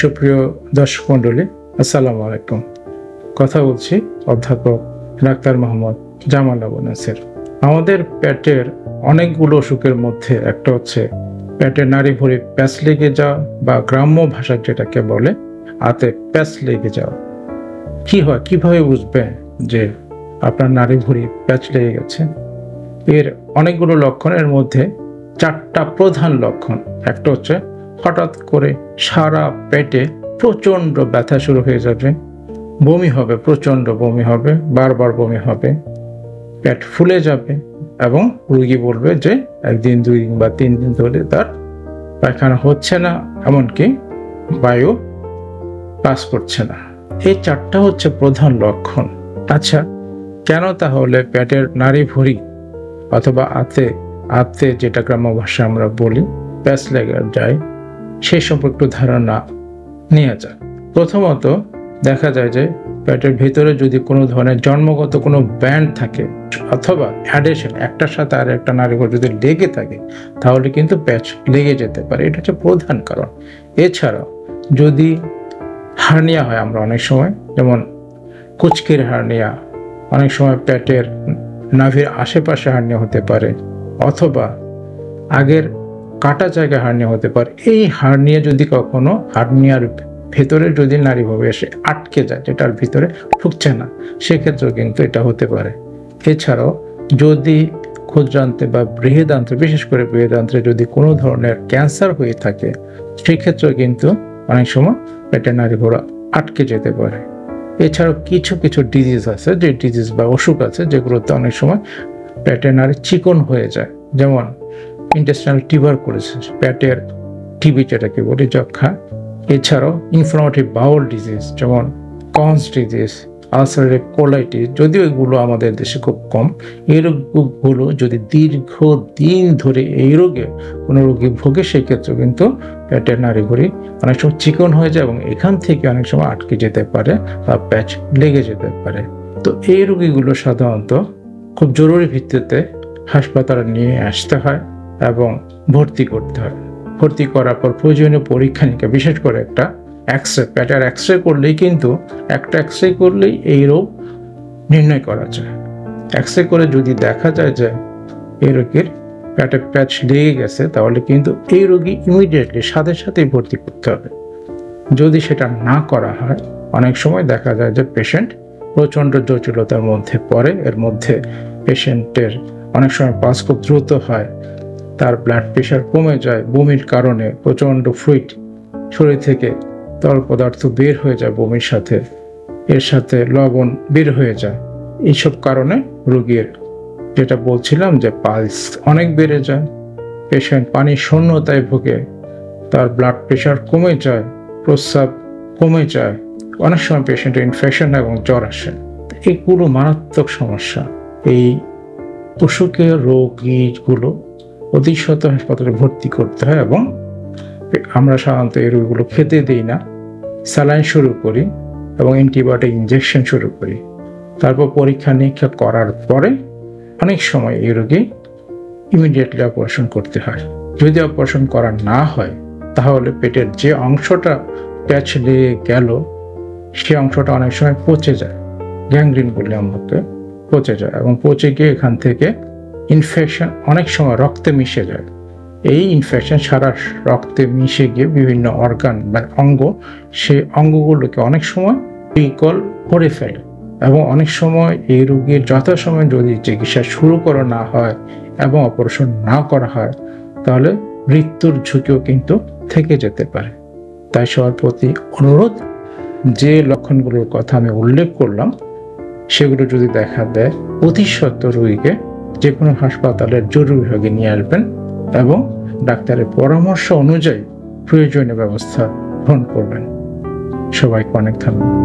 সুপ্রিয় দর্শক মণ্ডলী, আসসালামু আলাইকুম। কথা বলছি অধ্যাপক ডাক্তার মোহাম্মদ জামাল আবু নাসের। আমাদের পেটের অনেকগুলো অসুখের মধ্যে একটা হচ্ছে পেটের নাড়ি ভুঁড়ি প্যাঁচ লেগে যাওয়া, বা গ্রাম্য ভাষায় যেটাকে বলে হাতে প্যাঁচ লেগে যাওয়া। কি হয়, কিভাবে বুঝবেন যে আপনার নাড়ি ভুঁড়ি প্যাঁচ লেগে গেছে? এর অনেকগুলো লক্ষণের মধ্যে চারটা প্রধান লক্ষণ। একটা হচ্ছে হঠাৎ করে সারা পেটে প্রচণ্ড ব্যথা শুরু হয়ে যাবে, বমি হবে, প্রচণ্ড বমি হবে, বারবার বমি হবে, পেট ফুলে যাবে এবং রোগী বলবে যে একদিন, 2 দিন বা 3 দিন ধরে তার পায়খানা হচ্ছে না, এমনকি বায়ু পাস করছে না। এই চারটা হচ্ছে প্রধান লক্ষণ। আচ্ছা, কেন তাহলে পেটের নাড়ি ভুঁড়ি অথবা আতে যেটা গ্রাম্য ভাষায় আমরা বলি প্যাঁচ লেগে যায়, সেই সম্পর্কে একটু ধারণা নেওয়া যায়। প্রথমত দেখা যায় যে পেটের ভিতরে যদি কোনো ধরনের জন্মগত কোনো ব্যান্ড থাকে অথবা অ্যাডেশন, একটার সাথে আর একটা নাড়ি ভুঁড়ি যদি লেগে থাকে, তাহলে কিন্তু প্যাঁচ লেগে যেতে পারে। এটা হচ্ছে প্রধান কারণ। এছাড়াও যদি হার্নিয়া হয়, আমরা অনেক সময়, যেমন কুচকির হার্নিয়া, অনেক সময় পেটের নাভির আশেপাশে হার্নিয়া হতে পারে, অথবা আগের কাটা জায়গায় হার্নিয়া হতে পারে। এই হার্নিয়া যদি কখনো হার্নিয়ার ভেতরে যদি নাড়িভাবে এসে আটকে যায়, যেটার ভিতরে ঢুকছে না, সেক্ষেত্রেও কিন্তু এটা হতে পারে। এছাড়াও যদি ক্ষুদ্রান্তে বা বৃহদান্ত্রে, বিশেষ করে বৃহদান্ত্রে যদি কোনো ধরনের ক্যান্সার হয়ে থাকে, সেক্ষেত্রেও কিন্তু অনেক সময় পেটের নাড়িভুঁড়ি আটকে যেতে পারে। এছাড়াও কিছু কিছু ডিজিজ আছে, যে ডিজিজ বা অসুখ আছে যেগুলোতে অনেক সময় পেটের নাড়ি চিকন হয়ে যায়, যেমন ইন্টেস্টাইনাল টিউবারকুলোসিস, পেটের টিবি যেটাকে বলি, যক্ষা। এছাড়াও ইনফ্লামেটরি বাউল ডিজিজ যেমন কনস ডিজিজ, আলসারেটিভ কোলাইটিস, যদিও এগুলো আমাদের দেশে খুব কম। এই রোগগুলো যদি দীর্ঘদিন ধরে এই রোগে কোনো রোগী ভোগে, সেক্ষেত্রে কিন্তু পেটের নাড়ি ভুঁড়ি অনেক সময় চিকন হয়ে যায় এবং এখান থেকে অনেক সময় আটকে যেতে পারে বা প্যাচ লেগে যেতে পারে। তো এই রোগীগুলো সাধারণত খুব জরুরি ভিত্তিতে হাসপাতালে নিয়ে আসতে হয় এবং ভর্তি করতে হয়। ভর্তি করার পর প্রয়োজনীয় পরীক্ষা নিরীক্ষা, বিশেষ করে একটা এক্সরে, পেটের এক্সরে করলেই কিন্তু, একটা এক্সরে করলেই এই রোগ নির্ণয় করা যায়। এক্সরে করে যদি দেখা যায় যে এই রোগীর পেটে প্যাচ লেগে গেছে, তাহলে কিন্তু এই রোগী ইমিডিয়েটলি সাথে সাথেই ভর্তি করতে হবে। যদি সেটা না করা হয়, অনেক সময় দেখা যায় যে পেশেন্ট প্রচণ্ড জটিলতার মধ্যে পড়ে। এর মধ্যে পেশেন্টের অনেক সময় পালস খুব দ্রুত হয়, তার ব্লাড প্রেশার কমে যায়, বমির কারণে প্রচণ্ড ফ্লুইড শরীর থেকে তরল পদার্থ বের হয়ে যায় বমির সাথে, এর সাথে লবণ বের হয়ে যায়। এইসব কারণে রোগীর, যেটা বলছিলাম, যে পালস অনেক বেড়ে যায়, পেশেন্ট পানির শূন্যতায় ভোগে, তার ব্লাড প্রেশার কমে যায়, প্রস্রাব কমে যায়, অনেক সময় পেশেন্টের ইনফেকশন এবং জ্বর আসে। এগুলো মারাত্মক সমস্যা। এই অসুখের রোগীগুলো অতি সত্বর হাসপাতালে ভর্তি করতে হয় এবং আমরা সাধারণত এই রোগগুলো খেতে দিই না, স্যালাইন শুরু করি এবং অ্যান্টিবায়োটিক ইনজেকশন শুরু করি। তারপর পরীক্ষা নিরীক্ষা করার পরে অনেক সময় এই রোগী ইমিডিয়েটলি অপারেশন করতে হয়। যদি অপারেশন করা না হয়, তাহলে পেটের যে অংশটা প্যাচ লেগে গেল, সে অংশটা অনেক সময় পচে যায়, গ্যাংগ্রিন বলে আমাকে, পচে যায় এবং পচে গিয়ে এখান থেকে ইনফেকশন অনেক সময় রক্তে মিশে যায়। এই ইনফেকশন সারা রক্তে মিশে গিয়ে বিভিন্ন অর্গান বা অঙ্গ, সেই অঙ্গগুলোকে অনেক সময় বিকল করে ফেলে এবং অনেক সময় এই রোগীর যথাসময়ে যদি চিকিৎসা শুরু করা না হয় এবং অপারেশন না করা হয়, তাহলে মৃত্যুর ঝুঁকিও কিন্তু থেকে যেতে পারে। তাই সবার প্রতি অনুরোধ, যে লক্ষণগুলোর কথা আমি উল্লেখ করলাম, সেগুলো যদি দেখা দেয়, অতি সত্বর রোগীকে যে কোনো হাসপাতালের জরুরি বিভাগে নিয়ে আসবেন এবং ডাক্তারের পরামর্শ অনুযায়ী প্রয়োজনীয় ব্যবস্থা গ্রহণ করবেন। সবাইকে অনেক ধন্যবাদ।